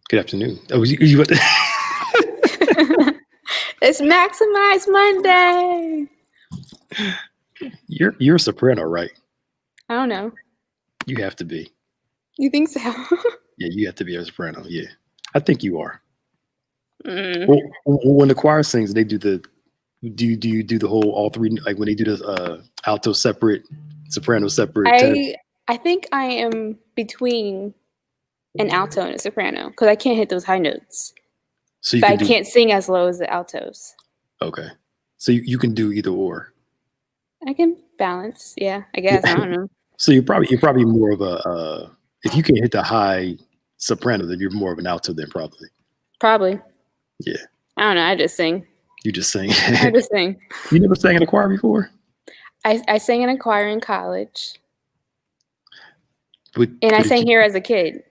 Good afternoon. Oh, you what? It's Maximize Monday. You're a soprano, right? I don't know. You have to be. You think so? Yeah, you have to be a soprano. Yeah, I think you are. Mm. Well, when the choir sings, they do the. Do you do the whole all three? Like when they do the alto separate, soprano separate. I think I am between an alto and a soprano because I can't hit those high notes. So but I can't sing as low as the altos. Okay, so you can do either or. I can balance. Yeah, I guess. I don't know. So you're probably more of a if you can hit the high soprano, then you're more of an alto then probably. Probably. Yeah. I don't know. I just sing. You just sing. I just sing. You never sang in a choir before? I sang in a choir in college. But I sang here as a kid.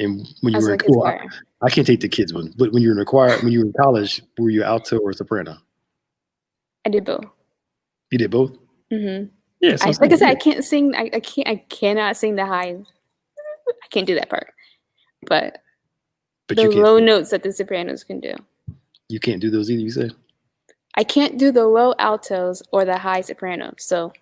And when you were in choir, I can't take the kids one. But when you were in a choir, when you were in college, were you alto or soprano? I did both. You did both? Mm-hmm. Yeah. So like I said, I can't sing. I cannot sing the high. I can't do that part. But the low notes that the sopranos can do. You can't do those either, you said? I can't do the low altos or the high sopranos. So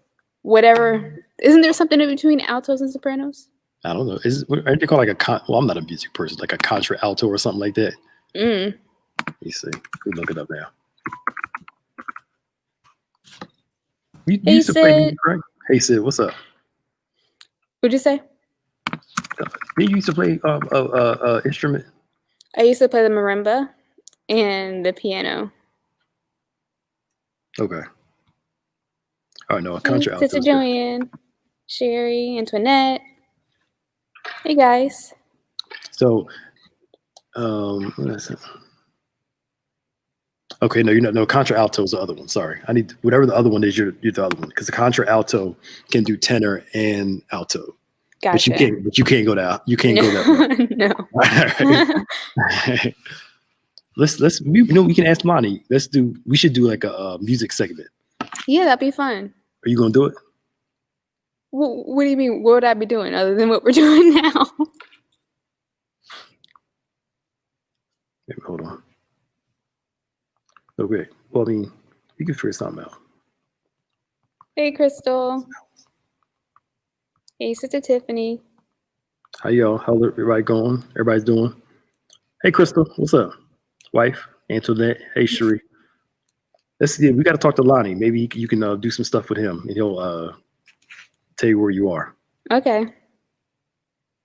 whatever. Isn't there something in between altos and sopranos? I don't know. Aren't they called like well, I'm not a music person, like a contra alto or something like that. Mm. Let me see. We look it up now. You used to play music, right? Hey Sid, what's up? What'd you say? You used to play instrument? I used to play the marimba and the piano. Okay. Oh no, a contra alto. Sister Joanne, Sherry, Antoinette. Hey guys. So, what is it? Okay, no, you're not. No, contra alto is the other one. Sorry, I need whatever the other one is. You're the other one because the contra alto can do tenor and alto. Gotcha. But you can't go that. You can't go that. No. Let's. We can ask Lonnie. We should do like a music segment. Yeah, that'd be fun. Are you gonna do it? What do you mean? What would I be doing other than what we're doing now? Hold on. Okay. Well, I mean, you can figure something out. Hey, Crystal. Hey, Sister Tiffany. How y'all? How's everybody going? Everybody's doing? Hey, Crystal. What's up? Wife, Antoinette. Hey, Sheree. Let's see. We got to talk to Lonnie. Maybe you can do some stuff with him, and he'll tell you where you are. Okay.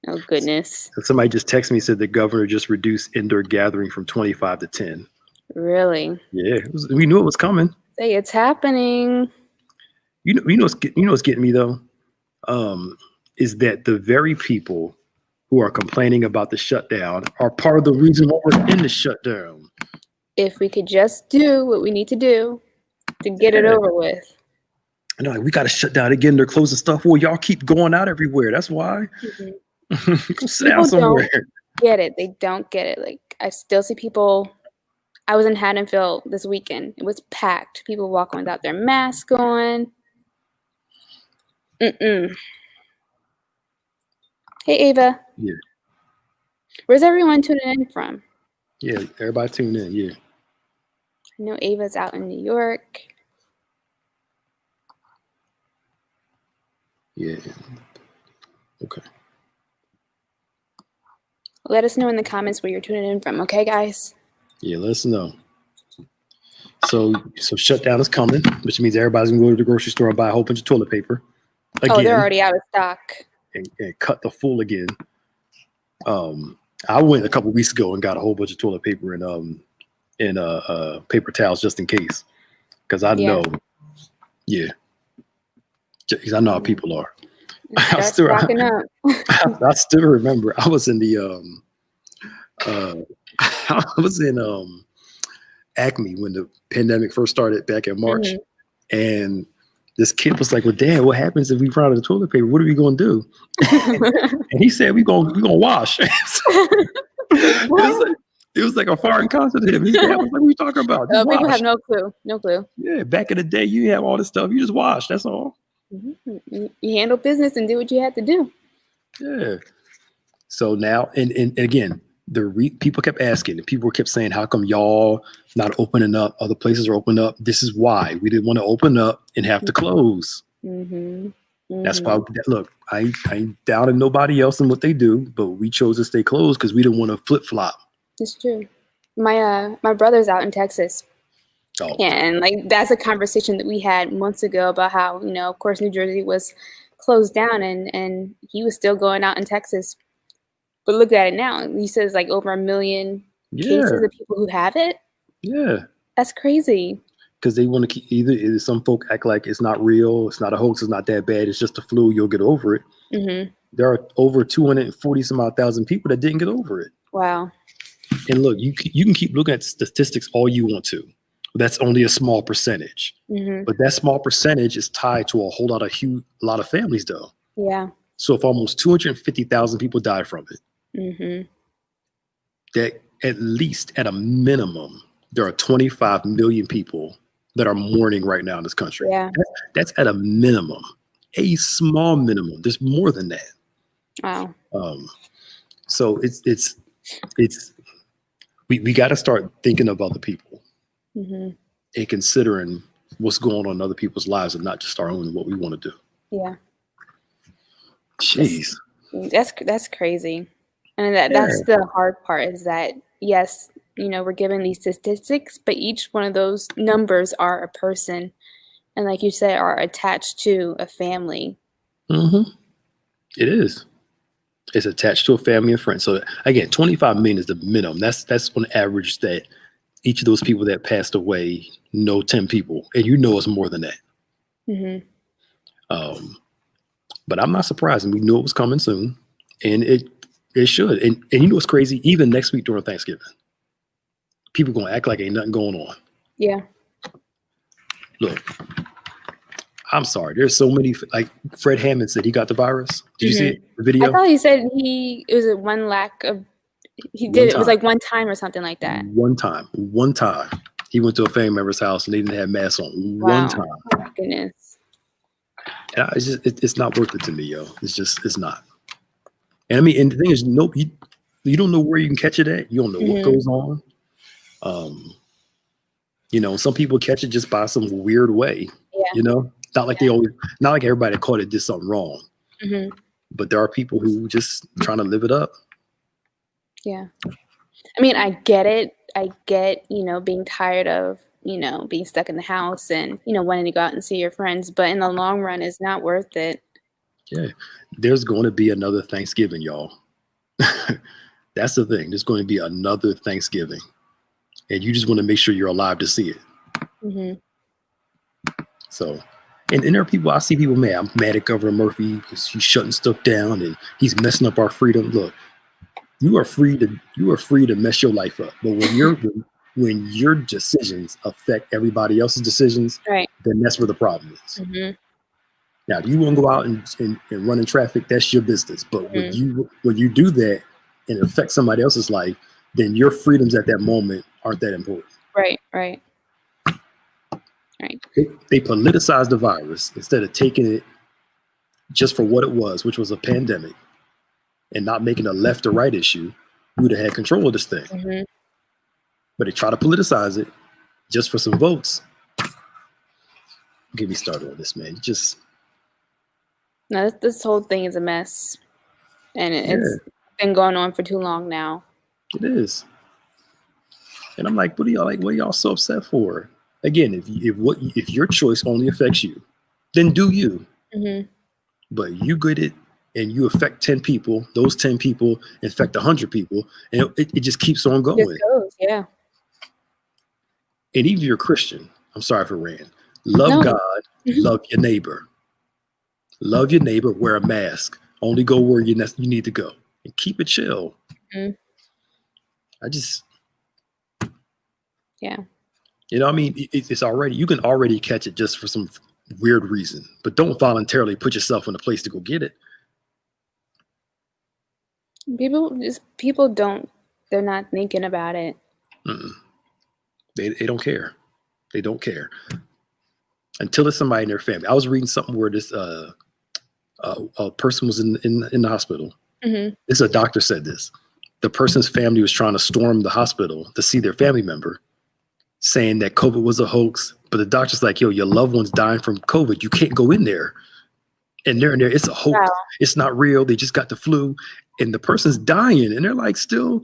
Oh, goodness. So somebody just texted me and said the governor just reduced indoor gathering from 25 to 10. Really? Yeah, we knew it was coming. Say it's happening. You know what's getting me though, is that the very people who are complaining about the shutdown are part of the reason why we're in the shutdown. If we could just do what we need to do to get it over with. No, like, we got to shut down again. They're closing stuff. Well, y'all keep going out everywhere. That's why. Mm-hmm. Go sit down somewhere. Don't get it. They don't get it. Like I still see people. I was in Haddonfield this weekend. It was packed. People walking without their mask on. Hey, Ava. Yeah. Where's everyone tuning in from? Yeah, everybody tuned in. Yeah. I know Ava's out in New York. Yeah. Okay. Let us know in the comments where you're tuning in from, okay, guys? Yeah, let us know. So shutdown is coming, which means everybody's gonna go to the grocery store and buy a whole bunch of toilet paper. Again, oh, they're already out of stock. And cut the full again. I went a couple weeks ago and got a whole bunch of toilet paper and paper towels just in case, because I know, because I know how people are. I still remember I was in the I was in Acme when the pandemic first started back in March, and this kid was like, "Well, Dad, what happens if we run out of toilet paper? What are we gonna do?" And he said, "We gonna wash." It was like a foreign concept to him. His dad was like, "What are you talking about?" People have no clue. No clue. Yeah, back in the day, you have all this stuff. You just wash. That's all. You handle business and do what you had to do. Yeah. So now, and again, People kept asking, and people kept saying, "How come y'all not opening up? Other places are opening up. This is why we didn't want to open up and have to close." Mm-hmm. That's why. Look, I ain't doubting nobody else and what they do, but we chose to stay closed because we didn't want to flip flop. It's true. My brother's out in Texas. Oh. And like that's a conversation that we had months ago about how, of course, New Jersey was closed down and he was still going out in Texas. But look at it now. He says like over 1 million cases of people who have it. Yeah. That's crazy. Because they want to keep either some folk act like it's not real, it's not a hoax, it's not that bad, it's just a flu, you'll get over it. Mm-hmm. There are over 240 some odd thousand people that didn't get over it. Wow. And look, you can keep looking at statistics all you want to. That's only a small percentage. Mm-hmm. But that small percentage is tied to a whole lot of families, though. Yeah. So if almost 250,000 people died from it, mm-hmm. that at least at a minimum, there are 25 million people that are mourning right now in this country. Yeah. That's at a minimum, a small minimum. There's more than that. Wow. So we got to start thinking of other people. Mm-hmm. And considering what's going on in other people's lives and not just our own and what we want to do. Yeah. Jeez. That's crazy. And that's the hard part is that, yes, we're given these statistics, but each one of those numbers are a person. And like you said, are attached to a family. Mm-hmm. It is. It's attached to a family and friends. So again, 25 million is the minimum. That's on average that each of those people that passed away know 10 people, and it's more than that. Mm-hmm. But I'm not surprised, and we knew it was coming soon, and it should. And what's crazy? Even next week during Thanksgiving, people gonna act like ain't nothing going on. Yeah. Look, I'm sorry. There's so many. Like Fred Hammond said, he got the virus. Did you see it? The video? I thought he said it was one lack of. He did. It was like one time or something like that. One time. He went to a family member's house and they didn't have masks on. Wow. One time. Oh my goodness. And it's not worth it to me, yo. It's not. And I mean, and the thing is, you don't know where you can catch it at. You don't know what goes on. Some people catch it just by some weird way. Yeah. Not like not like everybody caught it did something wrong. Mm-hmm. But there are people who just trying to live it up. Yeah. I mean, I get it. I get, being tired of, being stuck in the house and, wanting to go out and see your friends. But in the long run, it's not worth it. Yeah. There's going to be another Thanksgiving, y'all. That's the thing. There's going to be another Thanksgiving. And you just want to make sure you're alive to see it. Mm-hmm. So, and there are people, I see people mad. I'm mad at Governor Murphy because he's shutting stuff down and he's messing up our freedom. Look. You are free to mess your life up, but when your decisions affect everybody else's decisions, right, then that's where the problem is. Mm-hmm. Now, if you want to go out and run in traffic, that's your business. But when you do that and it affects somebody else's life, then your freedoms at that moment aren't that important. Right. They politicized the virus instead of taking it just for what it was, which was a pandemic. And not making a left or right issue, we would have had control of this thing. Mm-hmm. But they try to politicize it just for some votes. Get me started on this, man. No, this whole thing is a mess. And it's been going on for too long now. It is. And I'm like, what are y'all so upset for? Again, if your choice only affects you, then do you. Mm-hmm. But you get it. And you affect 10 people, those 10 people infect 100 people, and it just keeps on going. It goes, yeah. And even if you're a Christian, I'm sorry for Rand, love God, love your neighbor. Love your neighbor, wear a mask, only go where you need to go, and keep it chill. Mm-hmm. Yeah. I mean, it's already, you can already catch it just for some weird reason, but don't voluntarily put yourself in a place to go get it. People they're not thinking about it. Mm-mm. They don't care. They don't care until it's somebody in their family. I was reading something where this a person was in the hospital. Mm-hmm. A doctor said this. the person's family was trying to storm the hospital to see their family member, saying that COVID was a hoax. But the doctor's like, yo, your loved one's dying from COVID. You can't go in there. And they're in there. It's a hoax. Wow. It's not real. They just got the flu. And the person's dying. And they're like, still,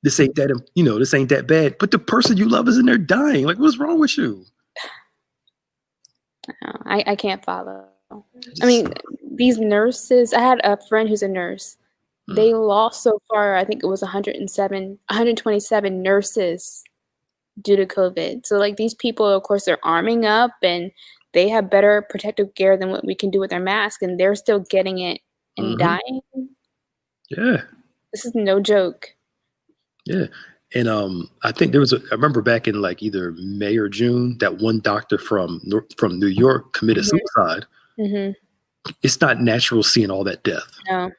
this ain't that, this ain't that bad. But the person you love is in there dying. Like, what's wrong with you? I can't follow. I mean, these nurses, I had a friend who's a nurse. They lost so far, I think it was 127 nurses due to COVID. So like these people, of course, they're arming up and they have better protective gear than what we can do with our mask, and they're still getting it and dying. Yeah. This is no joke. Yeah. And I think I remember back in like either May or June, that one doctor from New York committed suicide. It's not natural seeing all that death. No.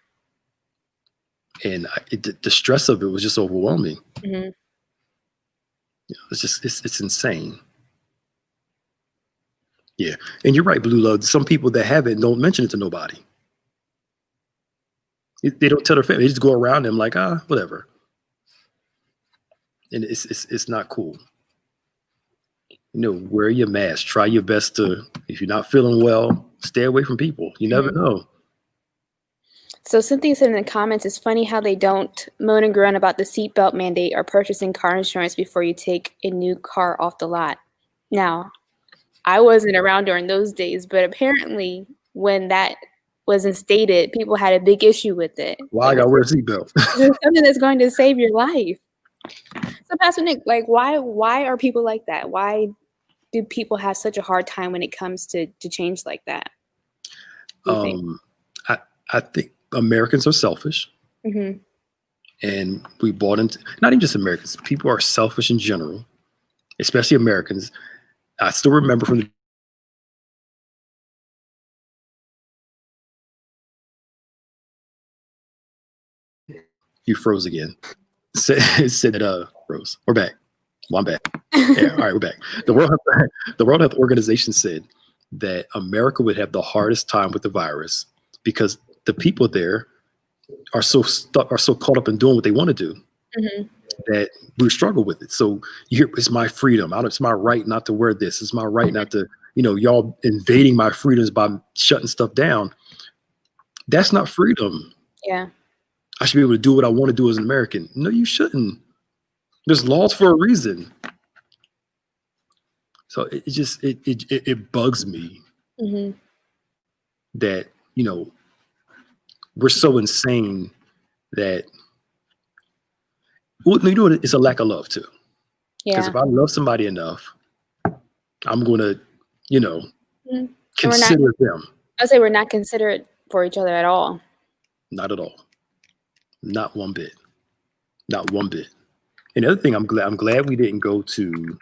And the stress of it was just overwhelming. It's insane. Yeah. And you're right, Blue Love. Some people that have it don't mention it to nobody. They don't tell their family. They just go around them like, whatever. And it's not cool. Wear your mask. Try your best to, if you're not feeling well, stay away from people. You never know. So Cynthia said in the comments, it's funny how they don't moan and groan about the seatbelt mandate or purchasing car insurance before you take a new car off the lot. Now, I wasn't around during those days, but apparently when that wasn't stated, people had a big issue with it. Why I gotta wear a seatbelt? It's something that's going to save your life. So Pastor Nick, like why are people like that? Why do people have such a hard time when it comes to change like that? I think Americans are selfish. And we bought into, not even just Americans, people are selfish in general, especially Americans. I still remember from the you froze again. Said Rose. We're back. Well, I'm back. Yeah, all right, we're back. The World Health Organization said that America would have the hardest time with the virus because the people there are so caught up in doing what they want to do that we struggle with it. So it's my freedom. It's my right not to wear this. It's my right not to, y'all invading my freedoms by shutting stuff down. That's not freedom. Yeah. I should be able to do what I want to do as an American. No, you shouldn't. There's laws for a reason. So it bugs me that, we're so insane that, it's a lack of love too. Because if I love somebody enough, I'm going to, consider them. I'd say we're not considerate for each other at all. Not at all. Not one bit. Not one bit. And the other thing, I'm glad we didn't go to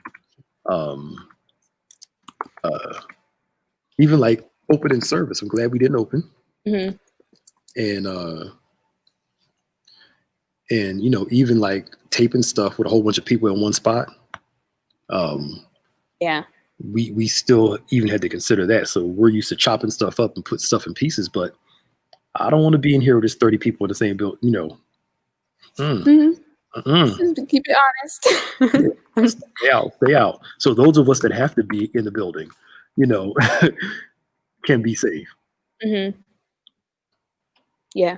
even like opening service. I'm glad we didn't open. And even like taping stuff with a whole bunch of people in one spot. We still even had to consider that. So we're used to chopping stuff up and put stuff in pieces, but I don't want to be in here with just 30 people in the same building, Keep it honest. Stay out. So those of us that have to be in the building, can be safe. Yeah.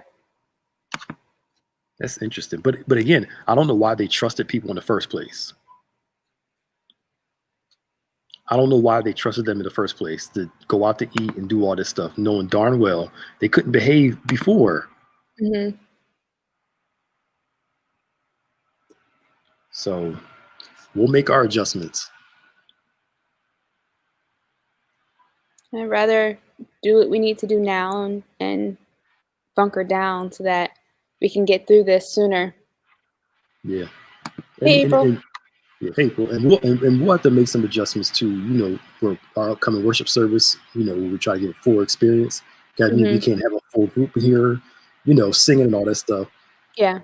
That's interesting. But again, I don't know why they trusted people in the first place. I don't know why they trusted them in the first place to go out to eat and do all this stuff, knowing darn well they couldn't behave before. So we'll make our adjustments. I'd rather do what we need to do now and bunker down so that we can get through this sooner. Yeah. Hey, April. April. And we'll have to make some adjustments too, for our upcoming worship service, we try to get a full experience. We can't have a full group here, singing and all that stuff. Yeah.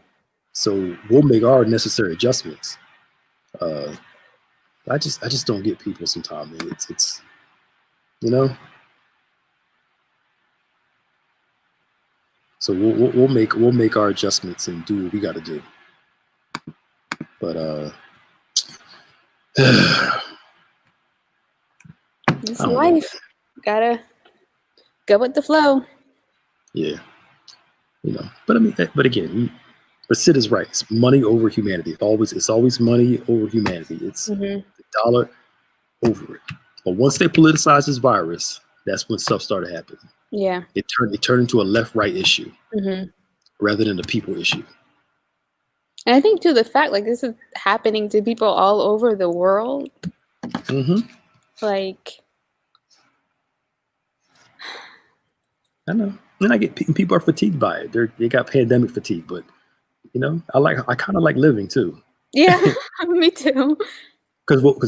So we'll make our necessary adjustments. I just don't get people sometimes. It's So we'll make our adjustments and do what we got to do. But It's life. Gotta go with the flow. Yeah, But I mean, but again, but Sid is right. It's money over humanity. It's always money over humanity. It's the dollar over it. But once they politicize this virus, that's when stuff started happening. Yeah, it turned into a left-right issue rather than a people issue. And I think too the fact like this is happening to people all over the world. Like, I know, and I get people are fatigued by it. They got pandemic fatigue, but I kind of like living too. Yeah, me too. Because what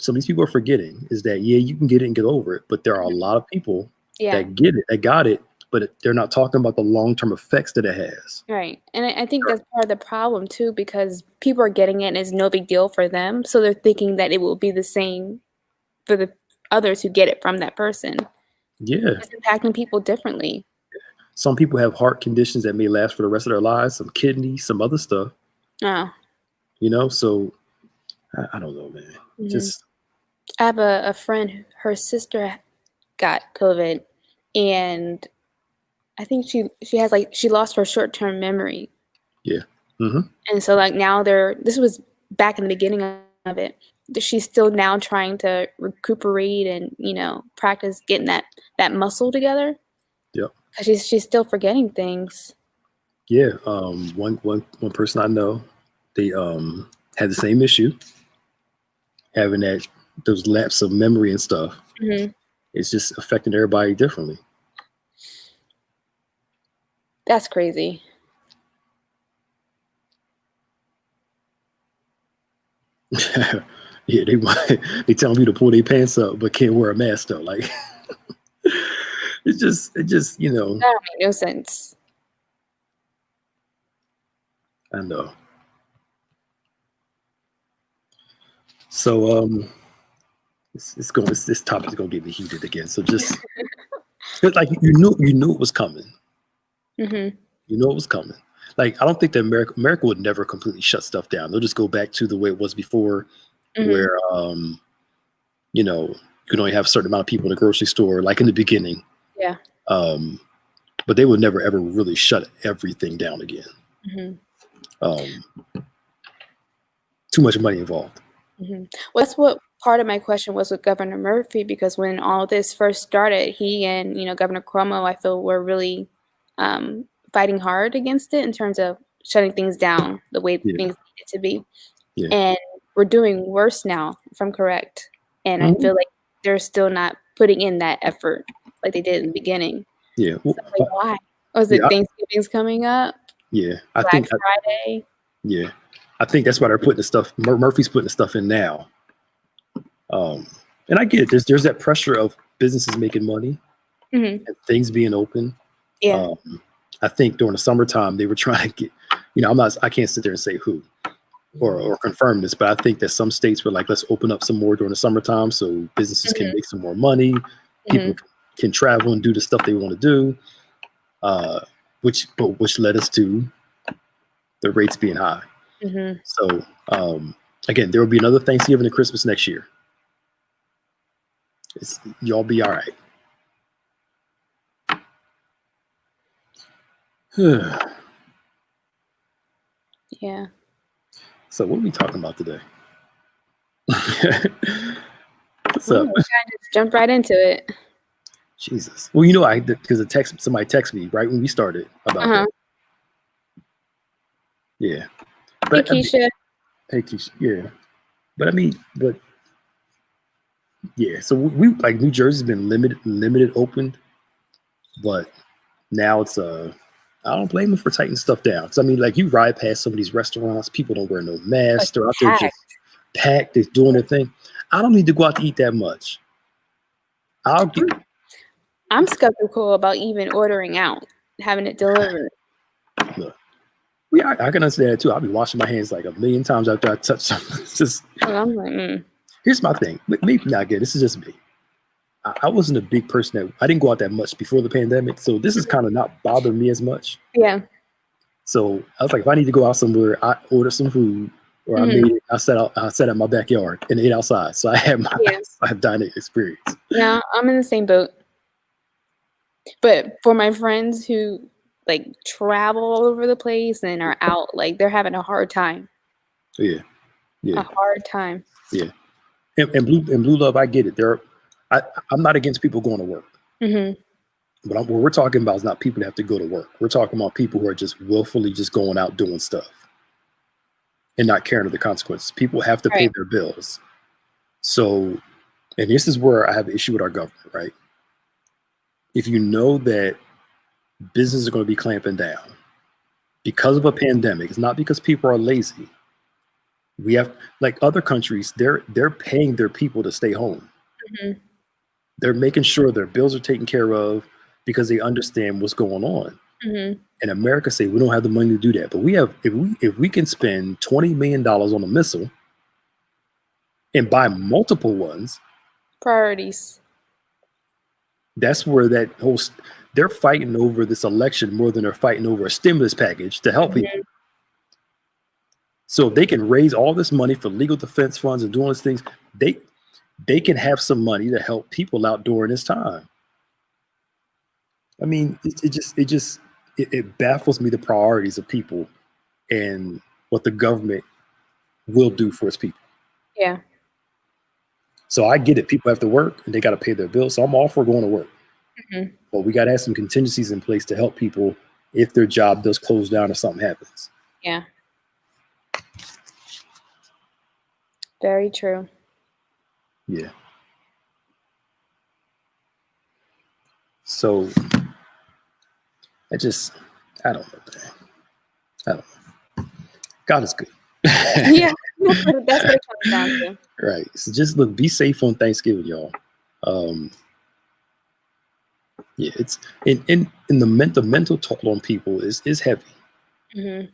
some of these people are forgetting is that you can get it and get over it, but there are a lot of people that get it, that got it, but they're not talking about the long-term effects that it has. Right. And I think that's part of the problem too, because people are getting it and it's no big deal for them. So they're thinking that it will be the same for the others who get it from that person. Yeah. It's impacting people differently. Some people have heart conditions that may last for the rest of their lives, some kidneys, some other stuff. Oh. So I don't know, man. Just I have a friend, her sister got COVID, and I think she lost her short-term memory. Yeah. And so like now this was back in the beginning of it. She's still now trying to recuperate and, practice getting that muscle together. Yep. Because she's still forgetting things. Yeah. One person I know, they had the same issue, having those lapses of memory and stuff. It's just affecting everybody differently. That's crazy. Yeah, they telling you to pull their pants up, but can't wear a mask though. Like, it just That don't make no sense. I know. So this topic is gonna get me heated again. So just like you knew it was coming. You know it was coming. Like, I don't think that America would never completely shut stuff down. They'll just go back to the way it was before, where you can only have a certain amount of people in the grocery store, like in the beginning. Yeah. But they would never ever really shut everything down again. Too much money involved. Well, that's what part of my question was with Governor Murphy, because when all this first started, he and Governor Cuomo, I feel, were really fighting hard against it in terms of shutting things down the way things needed to be. Yeah. And we're doing worse now, if I'm correct. And I feel like they're still not putting in that effort like they did in the beginning. Yeah. Well, so like, why? Was it Thanksgiving's coming up? Yeah. Black Friday? Yeah. I think that's why they're putting the stuff. Murphy's putting the stuff in now. And I get it. There's that pressure of businesses making money and things being open. Yeah. I think during the summertime they were trying to get, I can't sit there and say who or confirm this, but I think that some states were like, let's open up some more during the summertime so businesses can make some more money. People can travel and do the stuff they want to do. Which led us to the rates being high. So again, there will be another Thanksgiving and Christmas next year. Y'all be all right. Yeah. So what are we talking about today? What's We're up? trying to just jump right into it. Jesus. Well, I did because somebody texted me right when we started about that. Yeah. But, hey, Keisha. Hey, Keisha. Yeah. But yeah. So we like New Jersey's been limited open, but now it's I don't blame them for tightening stuff down. Because like you ride past some of these restaurants, people don't wear no masks. They're out there just packed. They're doing their thing. I don't need to go out to eat that much. I'm skeptical about even ordering out, having it delivered. Look, I can understand that too. I'll be washing my hands like a million times after I touch something. It's just. I'm like, Here's my thing. Maybe not good. This is just me. I wasn't a big person that I didn't go out that much before the pandemic, so this is kind of not bothering me as much. Yeah. So I was like, if I need to go out somewhere, I order some food, or I sat out my backyard and ate outside. So I have I have dining experience. Yeah, I'm in the same boat. But for my friends who like travel all over the place and are out, like they're having a hard time. Yeah. A hard time. Yeah. And Blue Love, I get it. I'm not against people going to work. But what we're talking about is not people that have to go to work. We're talking about people who are just willfully just going out doing stuff and not caring of the consequences. People have to pay their bills. So, and this is where I have an issue with our government, right? If you know that businesses are going to be clamping down because of a pandemic, it's not because people are lazy. We have, like other countries, they're paying their people to stay home. They're making sure their bills are taken care of because they understand what's going on. And America say we don't have the money to do that, but we have. If we can spend $20 million on a missile and buy multiple ones, priorities. That's where that whole they're fighting over this election more than they're fighting over a stimulus package to help people. So if they can raise all this money for legal defense funds and doing these things, they can have some money to help people out during this time. I mean, it baffles me the priorities of people and what the government will do for its people. Yeah. So I get it. People have to work and they got to pay their bills. So I'm all for going to work. But we got to have some contingencies in place to help people if their job does close down or something happens. Yeah. Very true. Yeah. So I don't know, man. I don't know. God is good. Yeah, that's what it comes down to. Right. So just look, be safe on Thanksgiving, y'all. Yeah, it's in the mental toll on people is heavy. It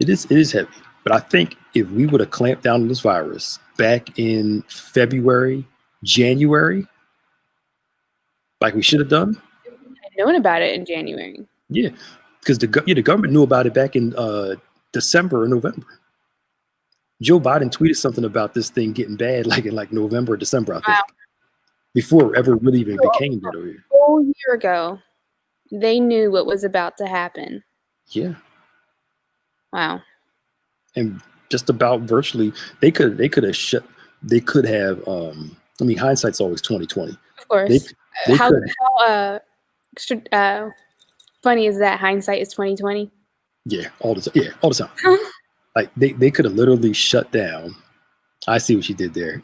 is heavy. But I think if we would have clamped down on this virus back in February, January, like we should have done. I'd known about it in January. Yeah, because the government knew about it back in December or November. Joe Biden tweeted something about this thing getting bad, like in November or December, I think, before it ever really even became that. A whole year ago, they knew what was about to happen. Yeah. Wow. And just about virtually, they could have. I mean, hindsight's always 20/20. Of course. How funny is that? Hindsight is 20/20. Yeah, all the time. Yeah, all the time. Like they could have literally shut down. I see what you did there.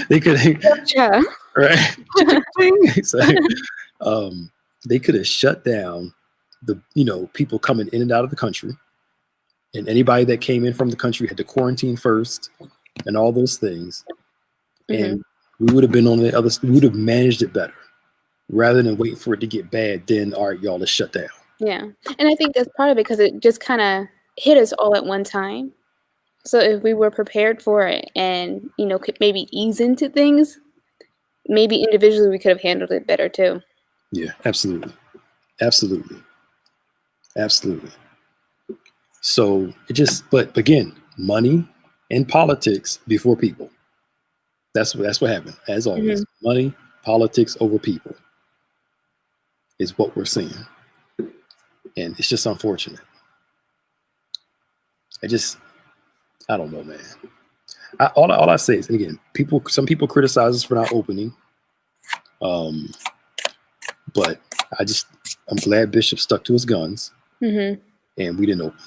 They could have, right? So, they could have shut down the people coming in and out of the country, and anybody that came in from the country had to quarantine first, and all those things. And we would have been on the other. We would have managed it better, rather than wait for it to get bad. Then, all right, y'all, let's shut down. Yeah, and I think that's part of it because it just kind of hit us all at one time. So if we were prepared for it and, could maybe ease into things, maybe individually we could have handled it better too. Yeah, absolutely. Absolutely. Absolutely. So but again, money and politics before people. That's what happened. As always, money, politics over people is what we're seeing. And it's just unfortunate. I don't know, man. All I say is, and again, some people criticize us for not opening. But I'm glad Bishop stuck to his guns, and we didn't open.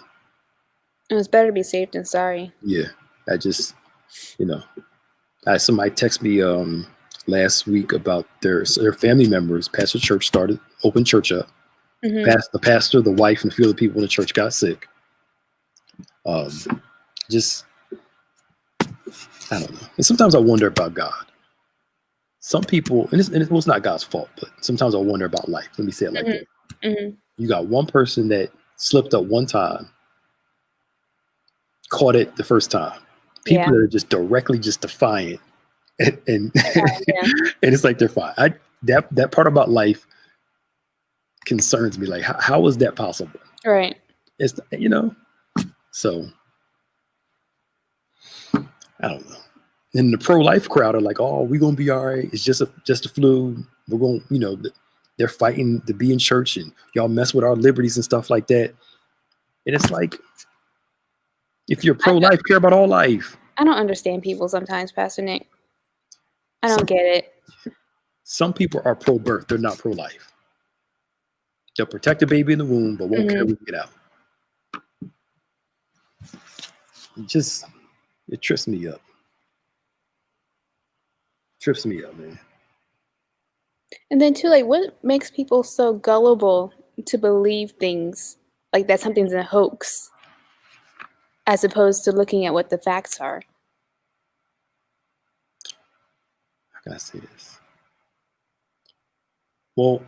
It was better to be safe than sorry. Yeah, somebody texted me last week about their family members. Pastor church opened church up. The pastor, the wife, and a few other people in the church got sick. I don't know. And sometimes I wonder about God. Some people, and it's not God's fault, but sometimes I wonder about life. Let me say it like that. You got one person that slipped up one time, caught it the first time. People that are just directly just defiant and Yeah. and it's like they're fine. That part about life concerns me. Like, how is that possible? Right. It's so I don't know. And the pro-life crowd are like, oh, we're gonna be all right. It's just a flu. We're going, they're fighting to be in church, and y'all mess with our liberties and stuff like that. And it's like, if you're pro-life, care about all life. I don't understand people sometimes, Pastor Nick. I don't get it. Some people are pro-birth, they're not pro-life. They'll protect the baby in the womb, but won't care when you get out. It trips me up. Trips me up, man. And then too, like, what makes people so gullible to believe things like that something's a hoax, as opposed to looking at what the facts are? How can I say this? Well,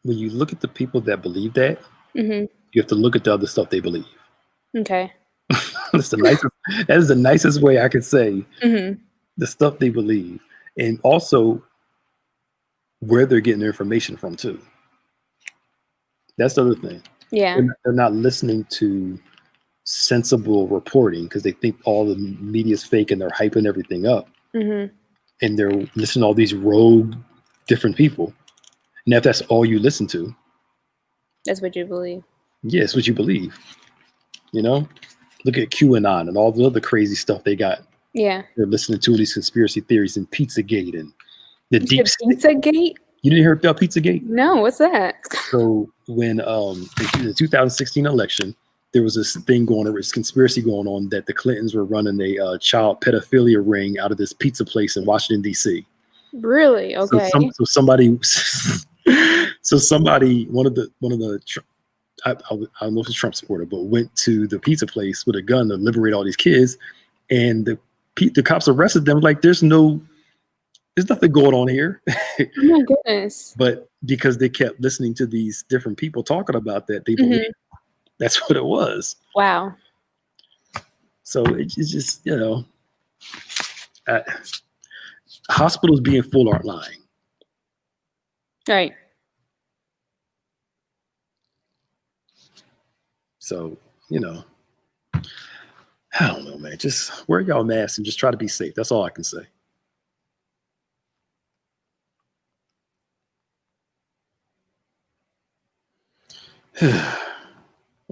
when you look at the people that believe that, you have to look at the other stuff they believe. Okay. That is the nicest way I could say the stuff they believe, and also where they're getting their information from too. That's the other thing. Yeah. They're not listening to sensible reporting because they think all the media is fake and they're hyping everything up. And they're listening to all these rogue different people. And if that's all you listen to, that's what you believe. Yeah, it's what you believe. Look at QAnon and all the other crazy stuff they got. Yeah. They're listening to these conspiracy theories and Pizzagate and the deep Pizzagate? You didn't hear about Pizzagate? No, what's that? So when in the 2016 election, there was this thing going on, this conspiracy going on that the Clintons were running a child pedophilia ring out of this pizza place in Washington, D.C. Really? Okay. So somebody, one of the I don't know if it's Trump supporter, but went to the pizza place with a gun to liberate all these kids, and the cops arrested them. Like, there's nothing going on here. Oh my goodness. But because they kept listening to these different people talking about that, they believed that's what it was. Wow. So it's just, hospitals being full aren't lying. Right. So, I don't know, man. Just wear y'all masks and just try to be safe. That's all I can say.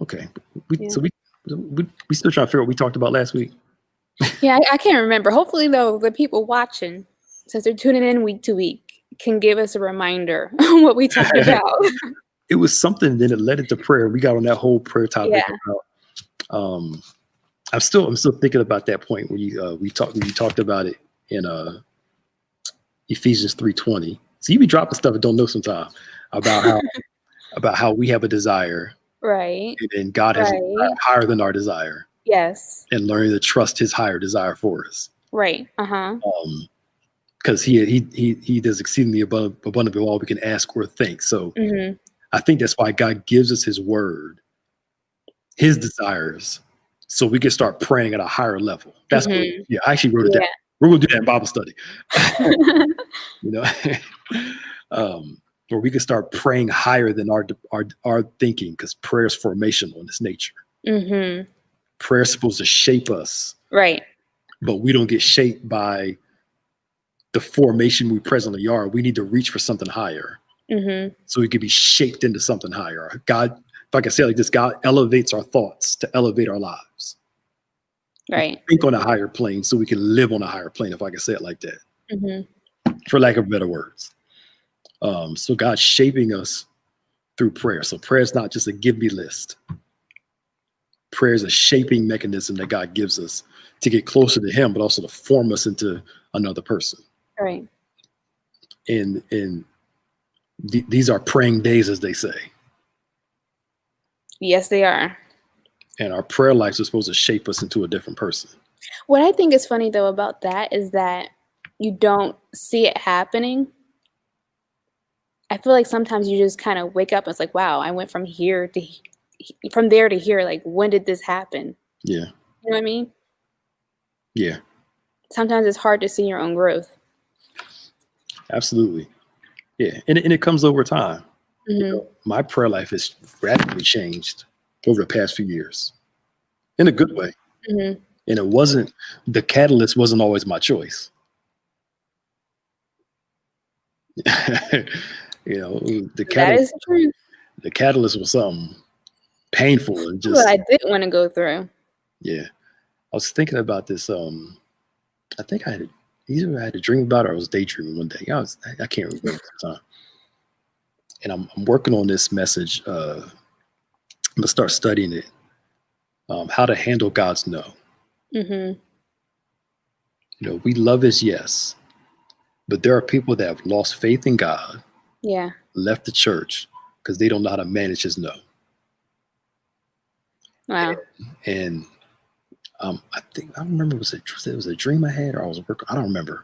Okay. So we still trying to figure out what we talked about last week. Yeah, I can't remember. Hopefully, though, the people watching, since they're tuning in week to week, can give us a reminder on what we talked about. It was something, then it led into prayer. We got on that whole prayer topic about. I'm still thinking about that point where you talked about it in Ephesians 3:20. So you be dropping stuff I don't know sometimes about how we have a desire, right? And God has a desire higher than our desire. Yes. And learning to trust His higher desire for us. Right. Because He does exceedingly abundantly all we can ask or think. So I think that's why God gives us His word, His desires, so we can start praying at a higher level. That's what, I actually wrote it down. We're gonna do that in Bible study. Where we can start praying higher than our thinking, because prayer is formational in its nature. Prayer is supposed to shape us, right? But we don't get shaped by the formation we presently are. We need to reach for something higher, so we can be shaped into something higher. God, if I can say it like this, God elevates our thoughts to elevate our lives. Right. We think on a higher plane so we can live on a higher plane, if I can say it like that, for lack of better words. So God's shaping us through prayer. So prayer is not just a give me list. Prayer is a shaping mechanism that God gives us to get closer to Him, but also to form us into another person. Right. And these are praying days, as they say. Yes, they are. And our prayer lives are supposed to shape us into a different person. What I think is funny, though, about that is that you don't see it happening. I feel like sometimes you just kind of wake up and it's like, wow, I went from there to here. Like, when did this happen? Yeah. You know what I mean? Yeah. sometimes it's hard to see your own growth. Absolutely. Yeah. And it comes over time. Mm-hmm. My prayer life has radically changed over the past few years in a good way. Mm-hmm. And the catalyst wasn't always my choice. The That is true. the catalyst was something painful and just, What I didn't want to go through. yeah. I was thinking about this. I think either I had a dream about it or I was daydreaming one day. I can't remember at the time. And I'm working on this message. I'm gonna start studying it. How to handle God's no. Mm-hmm. We love his yes, but there are people that have lost faith in God, Yeah. left the church because they don't know how to manage his no. Wow. And I don't remember, it was a dream I had or I was working. I don't remember.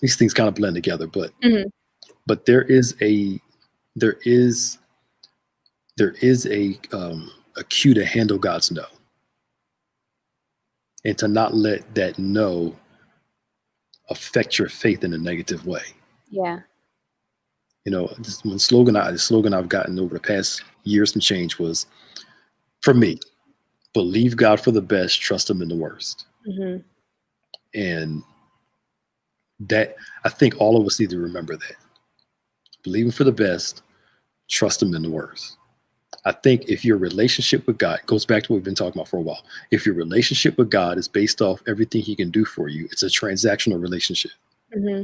These things kind of blend together, but Mm-hmm. but there is a cue to handle God's no, and to not let that no affect your faith in a negative way. Yeah. The slogan I've gotten over the past years and change was, for me, believe God for the best, trust him in the worst. Mm-hmm. And that, I think all of us need to remember that. Believe him for the best, trust him in the worst. I think if your relationship with God goes back to what we've been talking about for a while, if your relationship with God is based off everything he can do for you, it's a transactional relationship. Mm-hmm.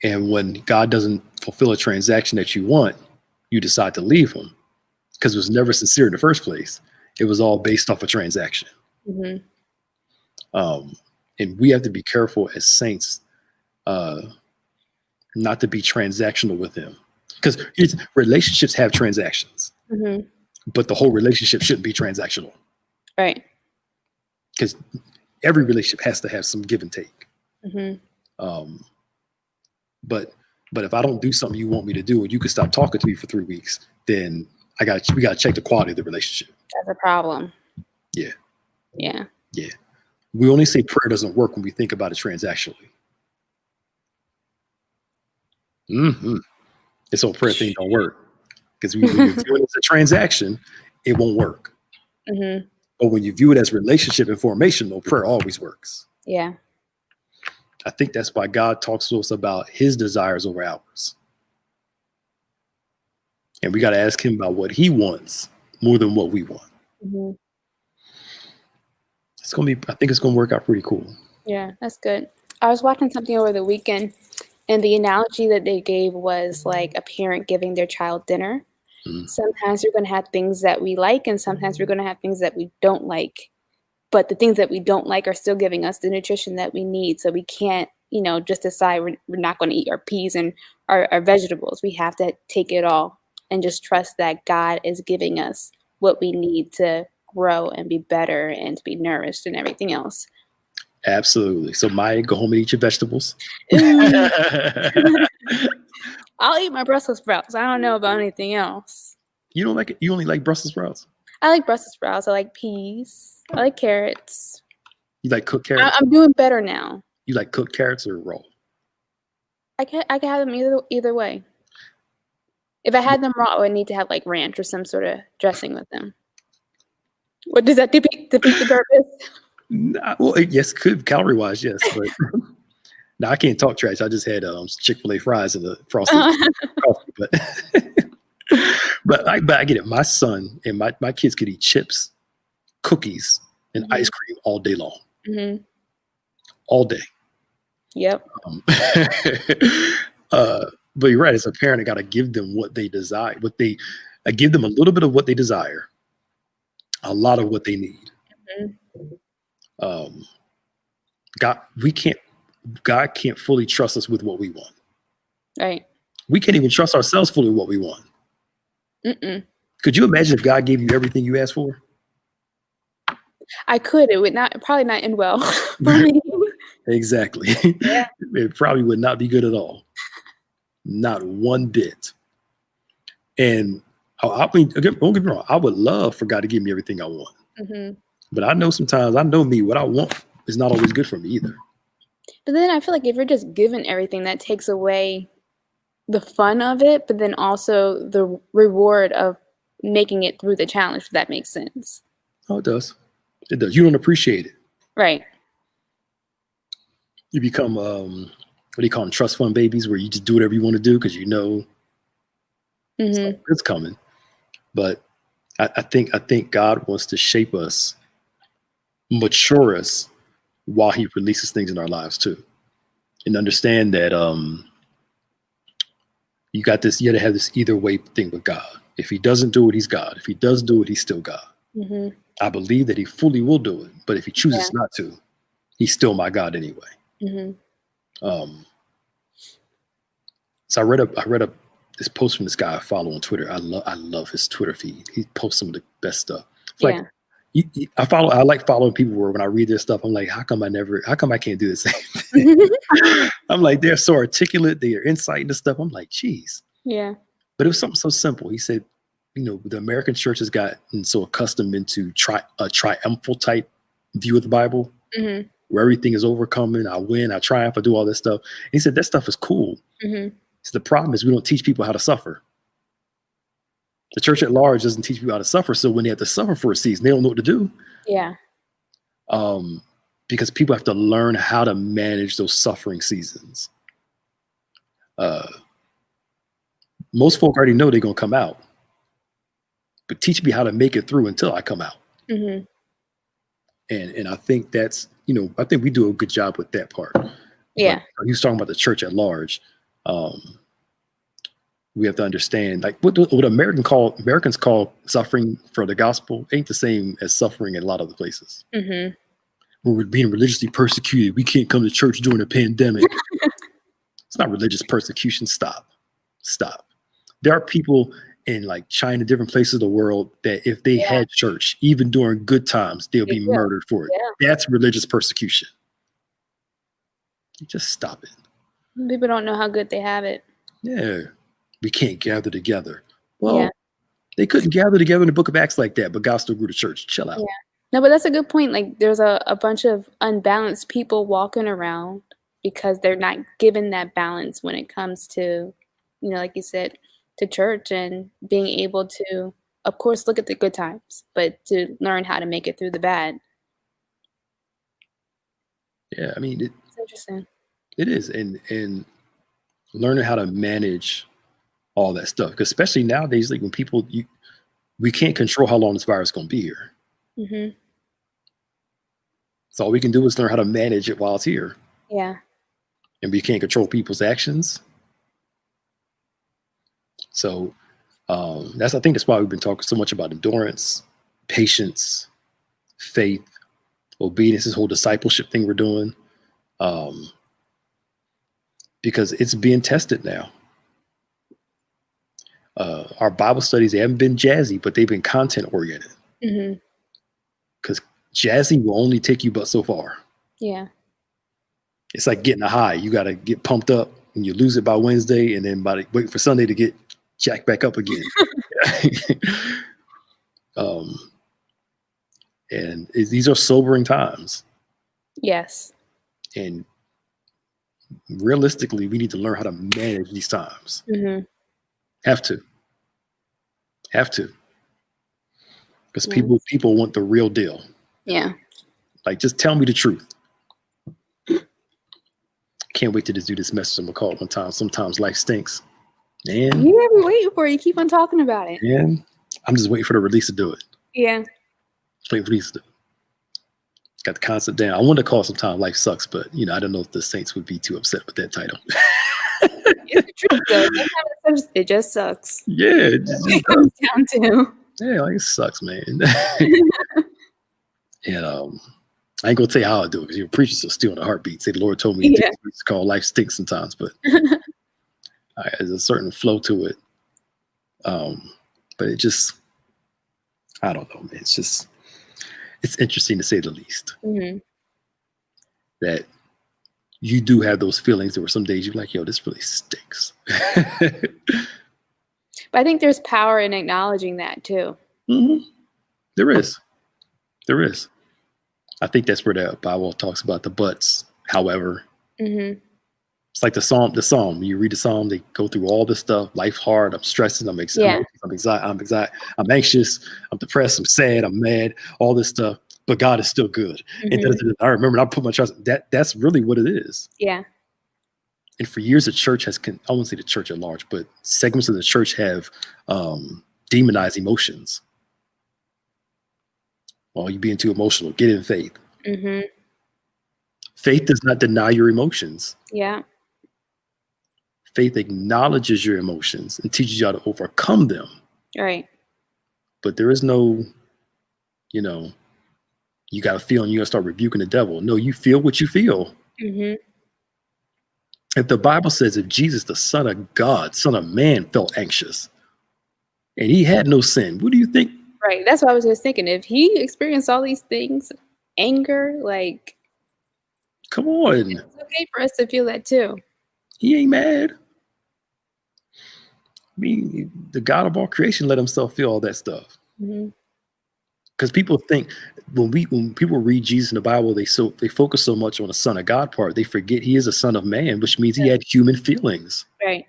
And when God doesn't fulfill a transaction that you want, you decide to leave him because it was never sincere in the first place. It was all based off a transaction. Mm-hmm. And we have to be careful as saints not to be transactional with him. Because relationships have transactions, Mm-hmm. but the whole relationship shouldn't be transactional. Right. Because every relationship has to have some give and take. Mm-hmm. But if I don't do something you want me to do, and you can stop talking to me for 3 weeks, then we got to check the quality of the relationship. That's a problem. Yeah. Yeah. Yeah. We only say prayer doesn't work when we think about it transactionally. Mm-hmm. This whole prayer thing don't work. Because when you view it as a transaction, it won't work. Mm-hmm. But when you view it as relationship and formational, prayer always works. Yeah. I think that's why God talks to us about his desires over ours. And we got to ask him about what he wants more than what we want. Mm-hmm. I think it's going to work out pretty cool. Yeah, that's good. I was watching something over the weekend, and the analogy that they gave was like a parent giving their child dinner. Mm-hmm. Sometimes we're going to have things that we like, and sometimes we're going to have things that we don't like. But the things that we don't like are still giving us the nutrition that we need. So we can't, just decide we're not going to eat our peas and our vegetables. We have to take it all and just trust that God is giving us what we need to grow and be better and to be nourished and everything else. Absolutely. So Maya, go home and eat your vegetables. I'll eat my Brussels sprouts. I don't know about anything else. You don't like it? You only like Brussels sprouts? I like Brussels sprouts. I like peas. I like carrots. You like cooked carrots? I'm doing better now. You like cooked carrots or raw? I can have them either way. If I had them raw, I would need to have like ranch or some sort of dressing with them. What does that defeat the purpose? Well, yes, could calorie-wise, yes. But no, I can't talk trash. I just had Chick-fil-A fries and the frosted coffee. But I get it. My son and my kids could eat chips, cookies, and mm-hmm. ice cream all day long. Mm-hmm. All day. Yep. But you're right. As a parent, I got to give them what they desire. I give them a little bit of what they desire, a lot of what they need. Mm-hmm. God can't fully trust us with what we want. Right. We can't even trust ourselves fully with what we want. Mm-mm. Could you imagine if God gave you everything you asked for? I could. It would probably not end well. Exactly. Yeah. It probably would not be good at all. Not one bit. And I mean, don't get me wrong. I would love for God to give me everything I want. Mm-hmm. But I know sometimes, I know me, what I want is not always good for me either. But then I feel like if you're just given everything, that takes away the fun of it, but then also the reward of making it through the challenge, if that makes sense. Oh, it does. It does. You don't appreciate it. Right. You become, what do you call them, trust fund babies, where you just do whatever you want to do because you know it's coming. But I think God wants to shape us, mature us while he releases things in our lives too. And understand that you got to have this either way thing with God. If he doesn't do it, he's God. If he does do it, he's still God. I believe that he fully will do it, but if he chooses not to, he's still my God anyway. So I read this post from this guy I follow on Twitter. I love his Twitter feed. He posts some of the best stuff. It's like I like following people where when I read their stuff, I'm like, how come I can't do the same thing? I'm like, they're so articulate, their insight into stuff. I'm like, geez. Yeah. But it was something so simple. He said, the American church has gotten so accustomed into a triumphal type view of the Bible, where everything is overcoming. I win, I triumph, I do all this stuff. And he said, that stuff is cool. So the problem is we don't teach people how to suffer. The church at large doesn't teach people how to suffer. So when they have to suffer for a season, they don't know what to do. Yeah. Because people have to learn how to manage those suffering seasons. Most folk already know they're going to come out. But teach me how to make it through until I come out. And I think that's, I think we do a good job with that part. Yeah. But he was talking about the church at large. We have to understand, like, what Americans call suffering for the gospel ain't the same as suffering in a lot of the places. When we're being religiously persecuted, we can't come to church during a pandemic. It's not religious persecution. Stop. There are people in like China, different places of the world, that if they had church, even during good times, they'll be murdered for it. That's religious persecution. Just stop it. People don't know how good they have it. Yeah. We can't gather together. Well, they couldn't gather together in the book of Acts like that, but God still grew the church. Chill out. Yeah. No, but that's a good point. Like, there's a bunch of unbalanced people walking around because they're not given that balance when it comes to, like you said, to church and being able to, of course, look at the good times, but to learn how to make it through the bad. Yeah, I mean, it's interesting. It is, and learning how to manage all that stuff, because especially nowadays, like when people, we can't control how long this virus is going to be here. So all we can do is learn how to manage it while it's here. Yeah. And we can't control people's actions. So I think that's why we've been talking so much about endurance, patience, faith, obedience, this whole discipleship thing we're doing. Because it's being tested now. Our Bible studies, they haven't been jazzy, but they've been content oriented. Because jazzy will only take you but so far. Yeah. It's like getting a high. You got to get pumped up and you lose it by Wednesday, and then wait for Sunday to get jacked back up again. And these are sobering times. Yes. And realistically, we need to learn how to manage these times. Have to. Because people want the real deal. Yeah. Like, just tell me the truth. Can't wait to just do this message. I'm gonna call it one time. Sometimes life stinks. And you never wait for it. You keep on talking about it. And I'm just waiting for the release to do it. Yeah. Waiting for release to do it. Got the concept down. I wanted to call it Sometimes Life Sucks, but I don't know if the Saints would be too upset with that title. It's the truth, though. It just sucks. Yeah, it comes down to. Yeah, like, it sucks, man. And I ain't gonna tell you how I do it, because your preachers are still in the heartbeat. Say the Lord told me it's called Life Stinks sometimes, but there's a certain flow to it. But it just, I don't know, man. It's interesting to say the least. That you do have those feelings. There were some days you're like, yo, this really stinks. But I think there's power in acknowledging that too. There is. I think that's where the Bible talks about the buts. However, Mm-hmm. it's like the psalm. The psalm. You read the psalm. They go through all this stuff. Life hard. I'm stressing. I'm Yeah. anxiety. I'm anxious. I'm depressed. I'm sad. I'm mad. All this stuff. But God is still good. And Mm-hmm. I remember I put my trust. That's really what it is. Yeah. And for years, the church has. I won't say the church at large, but segments of the church have demonized emotions. Well, you being too emotional. Get in faith. Mm-hmm. Faith does not deny your emotions. Yeah. Faith acknowledges your emotions and teaches you how to overcome them. Right. But there is no, you got to feel and you got to start rebuking the devil. No, you feel what you feel. Mm-hmm. If the Bible says if Jesus, the Son of God, Son of Man, felt anxious and he had no sin, what do you think? Right. That's what I was just thinking. If he experienced all these things, anger, like, Come on. it's okay for us to feel that too. He ain't mad. I mean, the God of all creation let himself feel all that stuff. Mm-hmm. Because people think when people read Jesus in the Bible, they focus so much on the Son of God part, they forget he is a Son of Man, which means he had human feelings. Right.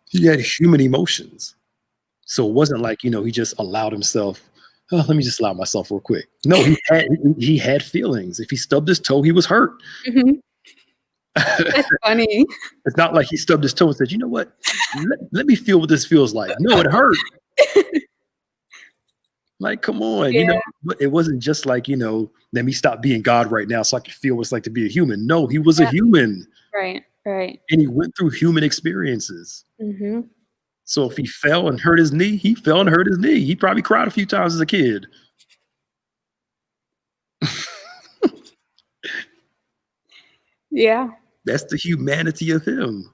He had human emotions. So it wasn't like, he just allowed himself, oh, let me just allow myself real quick. No, he had feelings. If he stubbed his toe, he was hurt. Mm-hmm. That's funny. It's not like he stubbed his toe and said, you know what? Let me feel what this feels like. No, it hurt. Like, come on, but it wasn't just like, let me stop being God right now so I can feel what it's like to be a human. No, he was a human. Right. Right. And he went through human experiences. Mm-hmm. So if he fell and hurt his knee, he fell and hurt his knee. He probably cried a few times as a kid. Yeah. That's the humanity of him.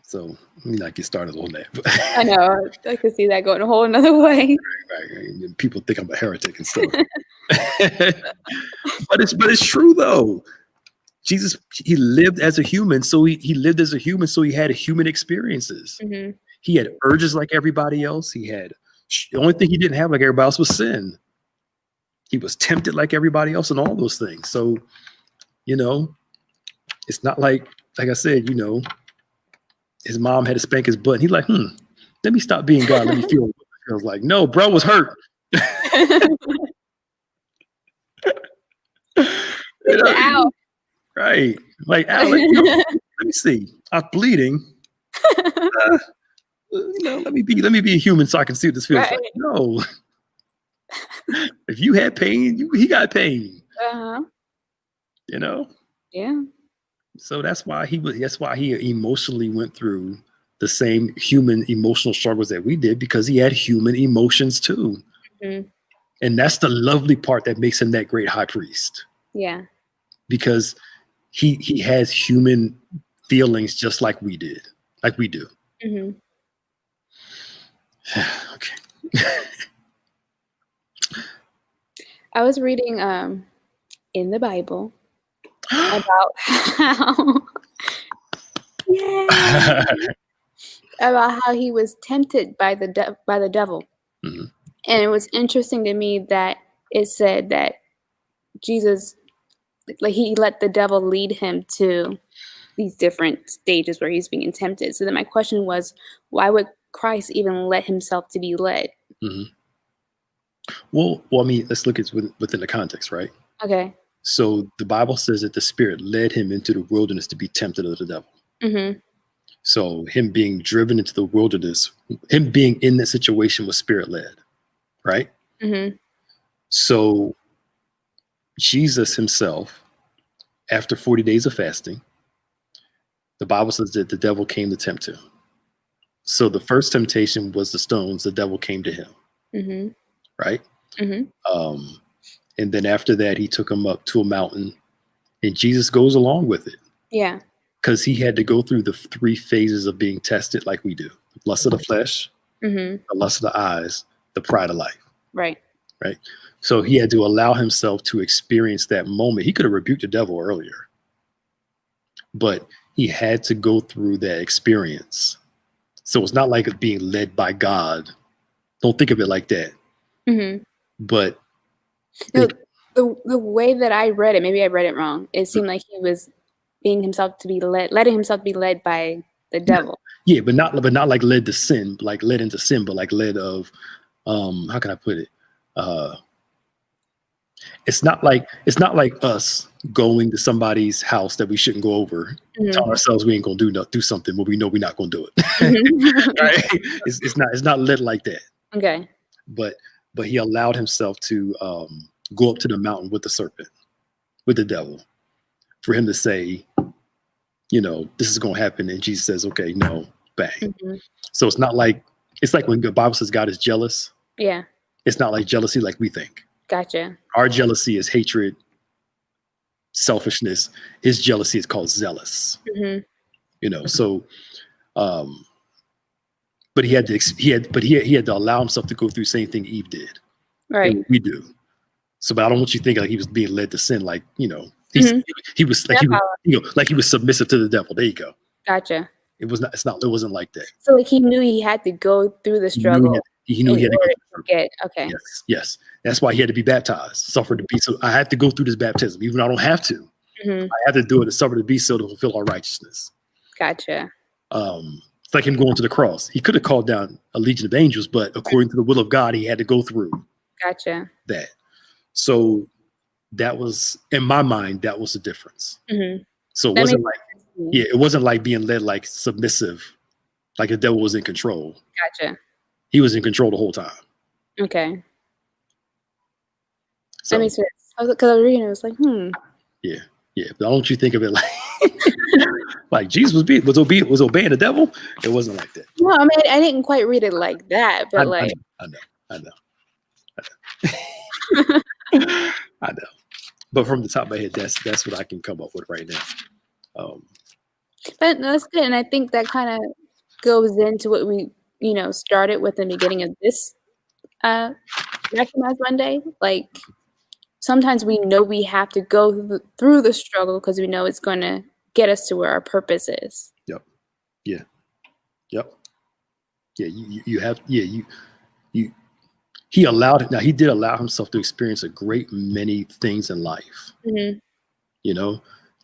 So let me not get started on that. But I know. I could see that going a whole another way. right. People think I'm a heretic and stuff. but it's true though. Jesus, he lived as a human, so he lived as a human, so he had human experiences. Mm-hmm. He had urges like everybody else. The only thing he didn't have like everybody else was sin. He was tempted like everybody else and all those things. So, it's not like I said, his mom had to spank his butt. And he's like, let me stop being God. Let me feel what it feels like. No, bro was hurt. Ow. Right. Like, Alex, let me see. I'm bleeding. Let me be a human so I can see what this feels like. No. If you had pain, he got pain. Uh-huh. Yeah. So that's why he emotionally went through the same human emotional struggles that we did, because he had human emotions too. Mm-hmm. And that's the lovely part that makes him that great high priest. Yeah. Because he has human feelings just like we do. Mm-hmm. Okay. I was reading in the Bible about how about how he was tempted by the devil. Mm-hmm. And it was interesting to me that it said that Jesus, like, he let the devil lead him to these different stages where he's being tempted. So then my question was, why would Christ even let himself to be led? Mm-hmm. Well, I mean, let's look at within the context, right? Okay. So the Bible says that the Spirit led him into the wilderness to be tempted of the devil. Mm-hmm. So him being driven into the wilderness, him being in that situation was Spirit-led, right? Mm-hmm. So Jesus himself, after 40 days of fasting, the Bible says that the devil came to tempt him. So the first temptation was the stones. The devil came to him. Mm-hmm. Right? Mm-hmm. And then after that, he took him up to a mountain, and Jesus goes along with it. Yeah. Because he had to go through the 3 phases of being tested like we do. The lust of the flesh, mm-hmm. the lust of the eyes, the pride of life. Right. Right. So he had to allow himself to experience that moment. He could have rebuked the devil earlier, but he had to go through that experience. So it's not like being led by God. Don't think of it like that. Mm-hmm. But No, the way that I read it, maybe I read it wrong. It seemed like he was letting himself to be led by the devil. yeah, but not like led to sin, like led into sin, but like led of how can I put it? It's not like us going to somebody's house that we shouldn't go over, telling ourselves we ain't gonna do something, but we know we're not gonna do it. Right? It's not led like that. Okay. But he allowed himself to go up to the mountain with the serpent, with the devil, for him to say, this is gonna happen, and Jesus says, okay, no, bang. So it's like when the Bible says God is jealous. Yeah. It's not like jealousy like we think. Gotcha. Our jealousy is hatred, selfishness. His jealousy is called zealous. So but he had to allow himself to go through the same thing Eve did. Right. We do. So, but I don't want you to think like he was being led to sin, like, he was like he was submissive to the devil. There you go. Gotcha. It wasn't like that. So like he knew he had to go through the struggle. He knew he had to go through. Okay. Yes. That's why he had to be baptized, suffer to be. So I have to go through this baptism, even though I don't have to. I have to do it to suffer to be, so to fulfill our righteousness. Gotcha. It's like him going to the cross. He could have called down a legion of angels, but according to the will of God, he had to go through. Gotcha. That. So that was, in my mind, that was the difference. So it wasn't like being led like submissive, like the devil was in control. Gotcha. He was in control the whole time. Okay. So, that makes sense. Because I was reading it, I was like, Yeah. But don't you think of it like like Jesus was obeying the devil? It wasn't like that. No, I mean I didn't quite read it like that, but I know. I know. But from the top of my head, that's what I can come up with right now. But that's good, and I think that kind of goes into what we started with in the beginning of this Recognize Monday. Like sometimes we know we have to go through the struggle because we know it's going to get us to where our purpose is. Yep. Yeah. Yep. Yeah. You have. Yeah. You. He did allow himself to experience a great many things in life.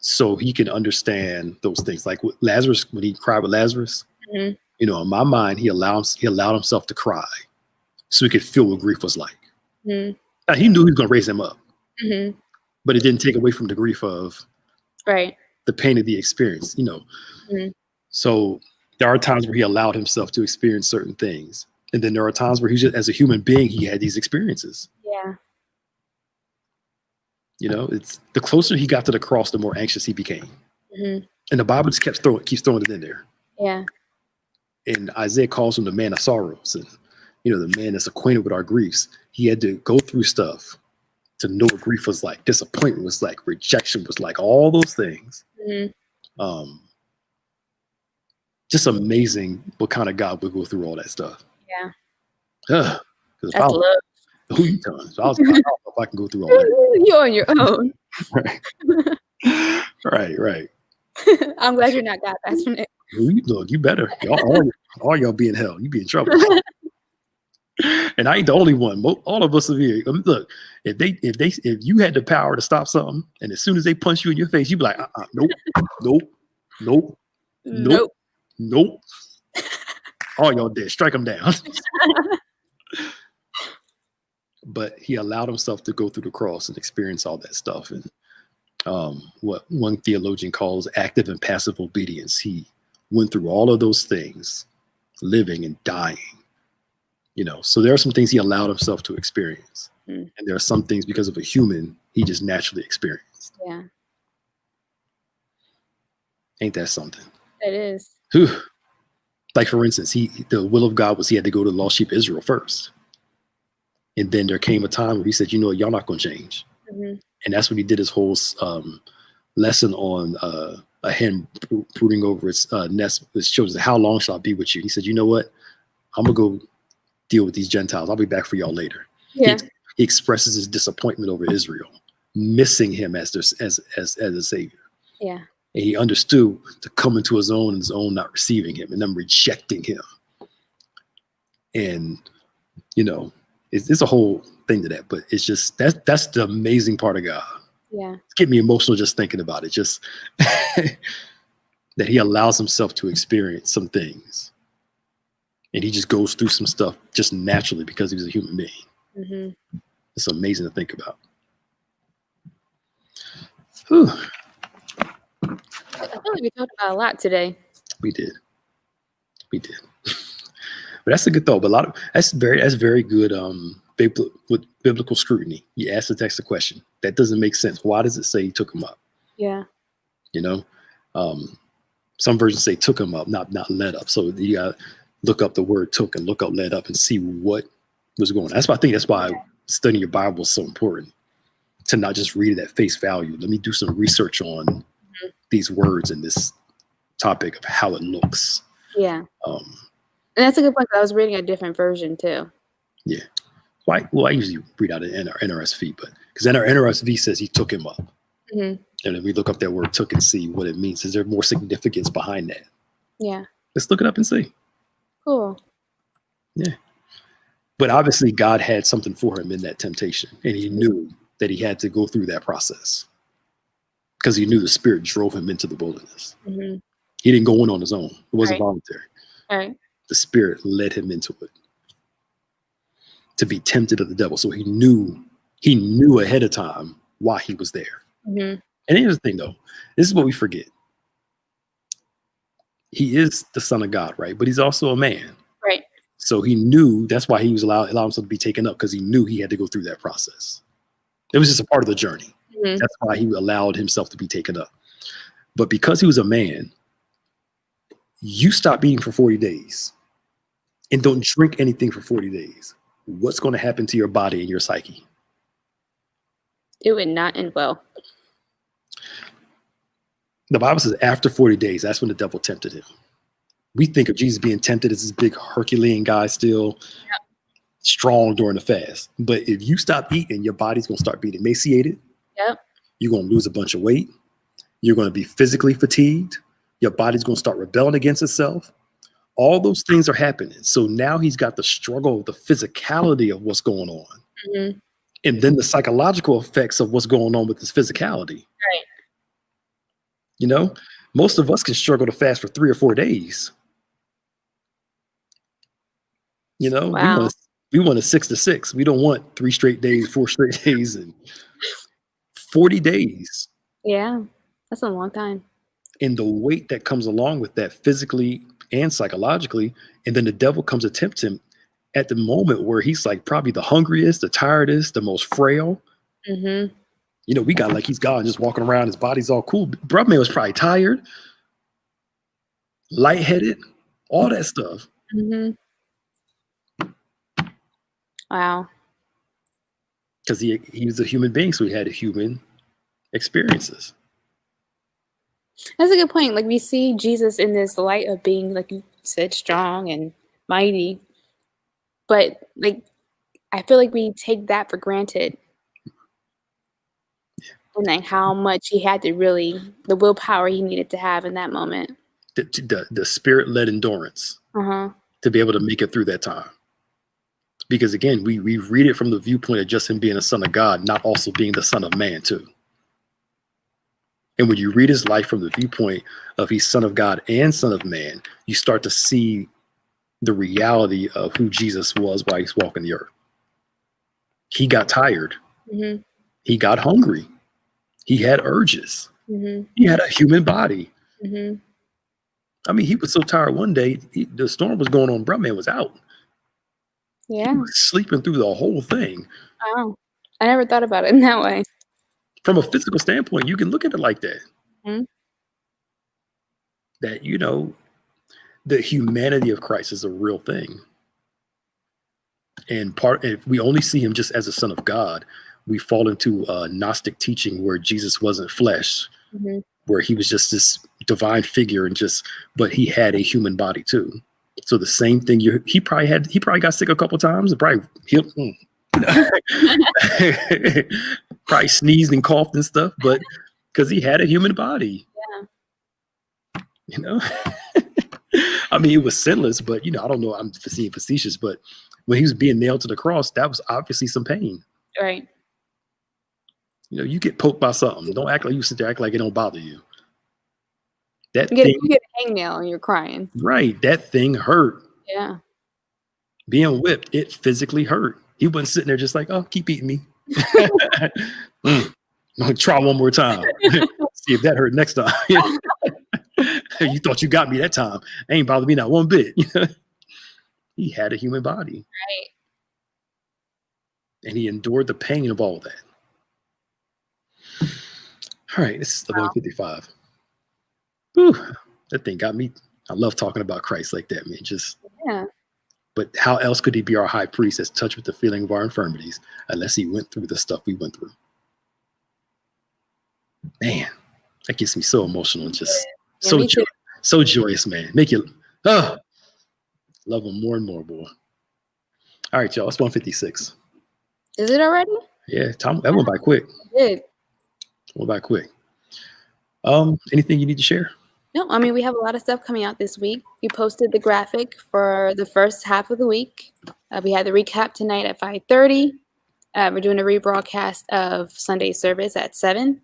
So he can understand those things. Like with Lazarus, when he cried with Lazarus, in my mind, he allowed himself to cry so he could feel what grief was like. Now, he knew he was going to raise him up, but it didn't take away from the grief of the pain of the experience, So there are times where he allowed himself to experience certain things. And then there are times where he just, as a human being, he had these experiences. Yeah. It's the closer he got to the cross, the more anxious he became. And the Bible just keeps throwing it in there. Yeah. And Isaiah calls him the man of sorrows, and the man that's acquainted with our griefs. He had to go through stuff to know what grief was like, disappointment was like, rejection was like, all those things. Just amazing what kind of God would go through all that stuff. Yeah. That's love. Who you telling? So I don't know if I can go through all that. You're on your own. Right. I'm glad you're not God, Pastor Nick. Look, you better. All y'all be in hell. You be in trouble. And I ain't the only one. All of us are here. Look, if you had the power to stop something, and as soon as they punch you in your face, you'd be like, nope. All y'all dead. Strike them down. But he allowed himself to go through the cross and experience all that stuff. And what one theologian calls active and passive obedience. He went through all of those things, living and dying. So there are some things he allowed himself to experience. And there are some things because of a human, he just naturally experienced. Yeah. Ain't that something? It is. Whew. Like, for instance, the will of God was he had to go to the lost sheep of Israel first. And then there came a time where he said, y'all not going to change. And that's when he did his whole lesson on a hen brooding over its nest with its children. How long shall I be with you? He said, you know what? I'm going to go deal with these Gentiles. I'll be back for y'all later. Yeah. He expresses his disappointment over Israel, missing him as a savior. Yeah. And he understood to come into his own and his own not receiving him and them rejecting him. And, It's a whole thing to that, but it's just that's the amazing part of God. Yeah. It's getting me emotional just thinking about it. Just that he allows himself to experience some things, and he just goes through some stuff just naturally because he was a human being. Mm-hmm. It's amazing to think about. Whew. I feel like we talked about a lot today. We did. But that's a good thought. But that's very good. With biblical scrutiny, you ask the text a question that doesn't make sense. Why does it say he took him up? Yeah. You know, some versions say took him up, not led up. So you got to look up the word took and look up led up and see what was going on. That's why studying your Bible is so important, to not just read it at face value. Let me do some research on these words and this topic of how it looks. Yeah. And that's a good point. I was reading a different version too. Yeah. Well, I usually read out in our NRSV, but because our NRSV says he took him up. Mm-hmm. And then we look up that word took and see what it means. Is there more significance behind that? Yeah. Let's look it up and see. Cool. Yeah. But obviously God had something for him in that temptation, and he knew that he had to go through that process because he knew the Spirit drove him into the wilderness. Mm-hmm. He didn't go in on his own. It wasn't voluntary. All right. The Spirit led him into it to be tempted of the devil. So he knew ahead of time why he was there. Mm-hmm. And here's the thing, though. This is what we forget. He is the Son of God, right? But he's also a man. Right. So he knew that's why he was allowed himself to be taken up, because he knew he had to go through that process. It was just a part of the journey. Mm-hmm. That's why he allowed himself to be taken up. But because he was a man, you stop eating for 40 days and don't drink anything for 40 days. What's going to happen to your body and your psyche? It would not end well. The Bible says after 40 days, that's when the devil tempted him. We think of Jesus being tempted as this big Herculean guy still strong during the fast. But if you stop eating, your body's going to start being emaciated. Yep. You're going to lose a bunch of weight. You're going to be physically fatigued. Your body's going to start rebelling against itself. All those things are happening. So now he's got the struggle, the physicality of what's going on. Mm-hmm. And then the psychological effects of what's going on with his physicality. Right. You know, most of us can struggle to fast for 3 or 4 days. You know, wow. we want a 6 to 6. We don't want 3 straight days, 4 straight days, and 40 days. Yeah, that's a long time. And the weight that comes along with that physically and psychologically, and then the devil comes to tempt him at the moment where he's like probably the hungriest, the tiredest, the most frail. Mm-hmm. You know, we got like he's gone, just walking around, his body's all cool. Brother man was probably tired, lightheaded, all that stuff. Mm-hmm. Wow. Because he was a human being, so he had human experiences. That's a good point. Like, we see Jesus in this light of being, like you said, strong and mighty. But, like, I feel like we take that for granted. And, like, how much he had to really, the willpower he needed to have in that moment. The Spirit-led endurance to be able to make it through that time. Because, again, we read it from the viewpoint of just him being a son of God, not also being the son of man, too. And when you read his life from the viewpoint of he's son of God and son of man, you start to see the reality of who Jesus was while he's walking the earth. He got tired. Mm-hmm. He got hungry. He had urges. Mm-hmm. He had a human body. Mm-hmm. I mean, he was so tired one day, the storm was going on. Brother man was out. Yeah. He was sleeping through the whole thing. Oh, I never thought about it in that way. From a physical standpoint, you can look at it like that. Mm-hmm. That, you know, the humanity of Christ is a real thing. And if we only see him just as a son of God, we fall into a Gnostic teaching where Jesus wasn't flesh, mm-hmm. where he was just this divine figure but he had a human body too. So the same thing he probably got sick a couple times and probably probably sneezed and coughed and stuff, but because he had a human body. Yeah. You know, I mean, it was sinless, but you know, I don't know, I'm being facetious, but when he was being nailed to the cross, that was obviously some pain. Right. You know, you get poked by something. Don't act like you sit there, act like it don't bother you. That You thing, get a hangnail and you're crying. right? That thing hurt. Yeah. Being whipped, it physically hurt. He wasn't sitting there just like, oh, keep eating me. I'm gonna try one more time. See if that hurt next time. You thought you got me that time. Ain't bothered me not one bit. He had a human body. Right. And he endured the pain of all that. All right, this is the 155. Whew, that thing got me. I love talking about Christ like that, man. Yeah. But how else could he be our high priest that's touched with the feeling of our infirmities unless he went through the stuff we went through? Man, that gets me so emotional and just so joyous, man. Make you love him more and more, boy. All right, y'all. It's 156. Is it already? Yeah, Tom, that went by quick. It did. Went by quick. Anything you need to share? No, I mean, we have a lot of stuff coming out this week. We posted the graphic for the first half of the week. We had the recap tonight at 5:30. We're doing a rebroadcast of Sunday service at 7.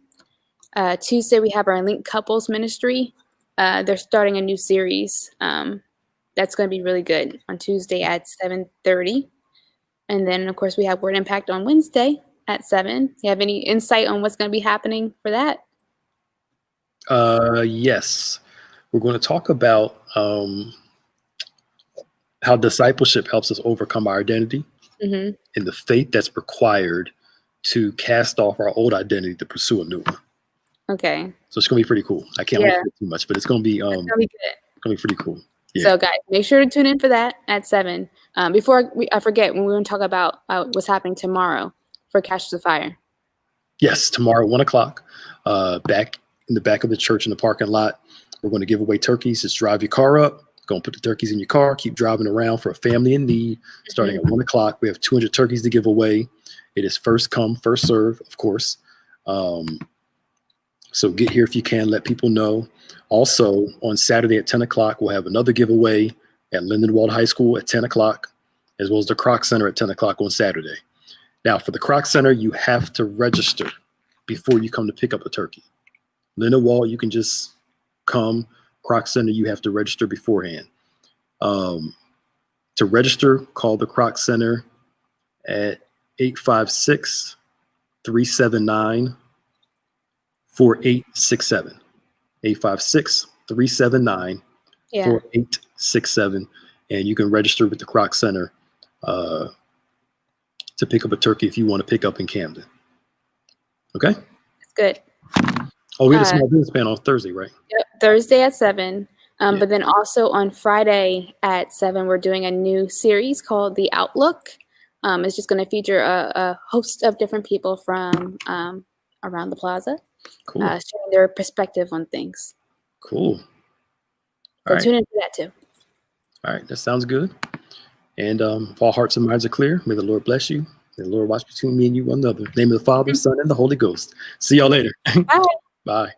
Tuesday, we have our Link Couples Ministry. They're starting a new series that's going to be really good on Tuesday at 7:30. And then, of course, we have Word Impact on Wednesday at 7. You have any insight on what's going to be happening for that? Yes. We're going to talk about how discipleship helps us overcome our identity and the faith that's required to cast off our old identity to pursue a new one. Okay. So it's going to be pretty cool. I can't wait for it too much, but it's going to be good. Going to be pretty cool. Yeah. So, guys, make sure to tune in for that at 7. Before I forget, when we're going to talk about what's happening tomorrow for Catch the Fire. Yes, tomorrow at 1 o'clock, back in the back of the church in the parking lot. We're going to give away turkeys. Just drive your car up. Go and put the turkeys in your car. Keep driving around for a family in need. Starting at 1 o'clock, we have 200 turkeys to give away. It is first come, first serve, of course. So get here if you can. Let people know. Also, on Saturday at 10 o'clock, we'll have another giveaway at Lindenwold High School at 10 o'clock, as well as the Croc Center at 10 o'clock on Saturday. Now, for the Croc Center, you have to register before you come to pick up a turkey. Lindenwold, you can just come. Croc Center, you have to register beforehand. To register, call the Croc Center at 856-379-4867. 856-379-4867. And you can register with the Croc Center to pick up a turkey if you want to pick up in Camden. Okay? That's good. Oh, we had a small business panel on Thursday, right? Yep, Thursday at 7. But then also on Friday at 7, we're doing a new series called The Outlook. It's just going to feature a host of different people from around the plaza, sharing their perspective on things. Cool. So tune in for that too. All right, that sounds good. And if all hearts and minds are clear, may the Lord bless you. May the Lord watch between me and you one another. In the name of the Father, Son, and the Holy Ghost. See y'all later. Bye. Bye.